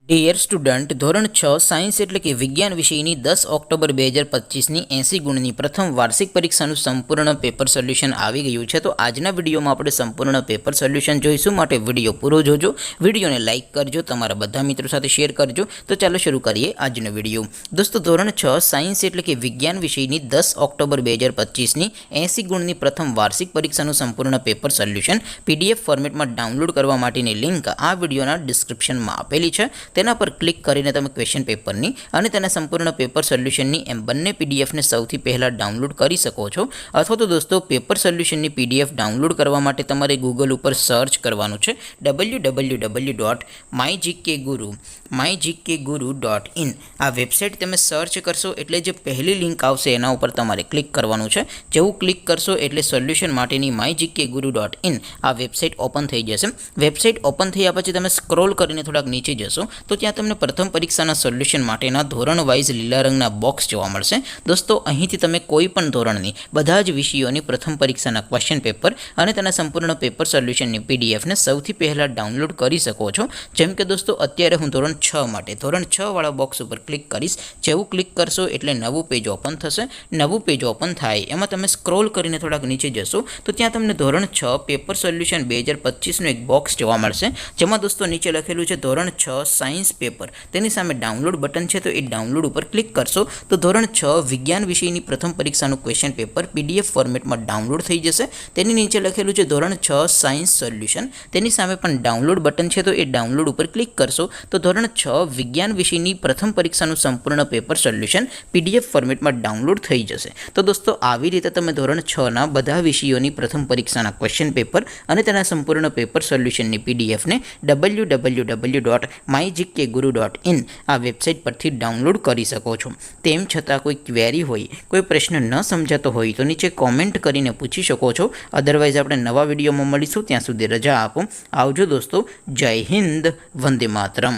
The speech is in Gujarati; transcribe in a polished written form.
ડિયર સ્ટુડન્ટ, ધોરણ 6 સાયન્સ એટલે કે વિજ્ઞાન વિષયની 10 ઓક્ટોબર 2025ની 80 ગુણની પ્રથમ વાર્ષિક પરીક્ષાનું સંપૂર્ણ પેપર સોલ્યુશન આવી ગયું છે. તો આજના વિડીયોમાં આપણે સંપૂર્ણ પેપર સોલ્યુશન જોઈશું, માટે વિડીયો પૂરો જોજો. વિડીયોને લાઇક કરજો, તમારા બધા મિત્રો સાથે શેર કરજો. તો ચાલો શરૂ કરીએ આજનો વિડીયો. દોસ્તો, ધોરણ 6 સાયન્સ એટલે કે વિજ્ઞાન વિષયની 10 ઓક્ટોબર 2025ની 80 ગુણની પ્રથમ વાર્ષિક પરીક્ષાનું સંપૂર્ણ પેપર સોલ્યુશન PDF ફોર્મેટમાં ડાઉનલોડ કરવા માટેની લિંક આ વિડીયોના ડિસ્ક્રિપ્શનમાં આપેલી છે. તેના પર ક્લિક કરીને તમે ક્વેશ્ચન પેપરની અને તેના સંપૂર્ણ પેપર સોલ્યુશનની એમ બંને PDFને સૌથી પહેલાં ડાઉનલોડ કરી શકો છો. અથવા તો દોસ્તો, પેપર સોલ્યુશનની PDF ડાઉનલોડ કરવા માટે તમારે ગૂગલ ઉપર સર્ચ કરવાનું છે www.mygkguru.in. આ વેબસાઇટ તમે સર્ચ કરશો એટલે જે પહેલી લિંક આવશે એના ઉપર તમારે ક્લિક કરવાનું છે. જેવું ક્લિક કરશો એટલે સોલ્યુશન માટેની mygkguru.in આ વેબસાઇટ ઓપન થઈ જશે. વેબસાઇટ ઓપન થયા પછી તમે સ્ક્રોલ કરીને થોડાક નીચે જશો તો ત્યાં તમને પ્રથમ પરીક્ષાના સોલ્યુશન માટેના ધોરણ વાઇઝ લીલા રંગના બોક્સ જોવા મળશે. દોસ્તો, અહીંથી તમે કોઈ પણ ધોરણની બધા જ વિષયોની પ્રથમ પરીક્ષાના ક્વેશ્ચન પેપર અને તેના સંપૂર્ણ પેપર સોલ્યુશનની PDFને સૌથી પહેલાં ડાઉનલોડ કરી શકો છો. જેમ કે દોસ્તો, અત્યારે હું ધોરણ 6 માટે ધોરણ 6 વાળા બોક્સ ઉપર ક્લિક કરીશ. જેવું ક્લિક કરશો એટલે નવું પેજ ઓપન થશે. નવું પેજ ઓપન થાય એમાં તમે સ્ક્રોલ કરીને થોડાક નીચે જશો તો ત્યાં તમને ધોરણ 6 પેપર સોલ્યુશન 2025નું એક બોક્સ જોવા મળશે. જેમાં દોસ્તો નીચે લખેલું છે ધોરણ 6 સાયન્સ પેપર. તેની સામે ડાઉનલોડ બટન છે, તો એ ડાઉનલોડ ઉપર ક્લિક કરશો તો ધોરણ 6 વિજ્ઞાન વિષયની પ્રથમ પરીક્ષાનું ક્વેશ્ચન પેપર PDF ફોર્મેટમાં ડાઉનલોડ થઈ જશે. તેની નીચે લખેલું છે ધોરણ 6 સાયન્સ સોલ્યુશન. તેની સામે પણ ડાઉનલોડ બટન છે, તો એ ડાઉનલોડ ઉપર ક્લિક કરશો તો ધોરણ 6 વિજ્ઞાન વિષયની પ્રથમ પરીક્ષાનું સંપૂર્ણ પેપર સોલ્યુશન PDF ફોર્મેટમાં ડાઉનલોડ થઈ જશે. તો દોસ્તો, આવી રીતે તમે ધોરણ 6ના બધા વિષયોની પ્રથમ પરીક્ષાના ક્વેશ્ચન પેપર અને તેના સંપૂર્ણ પેપર સોલ્યુશનની PDFને www.mygkguru.in આ વેબસાઇટ પરથી ડાઉનલોડ કરી શકો છો. તેમ છતાં કોઈ ક્વેરી હોય, કોઈ પ્રશ્ન ન સમજાતો હોય તો નીચે કોમેન્ટ કરીને પૂછી શકો છો. અદરવાઇઝ આપણે નવા વિડીયોમાં મળીશું. ત્યાં સુધી રજા આપો. આવજો દોસ્તો. જય હિન્દ. વંદે માતરમ.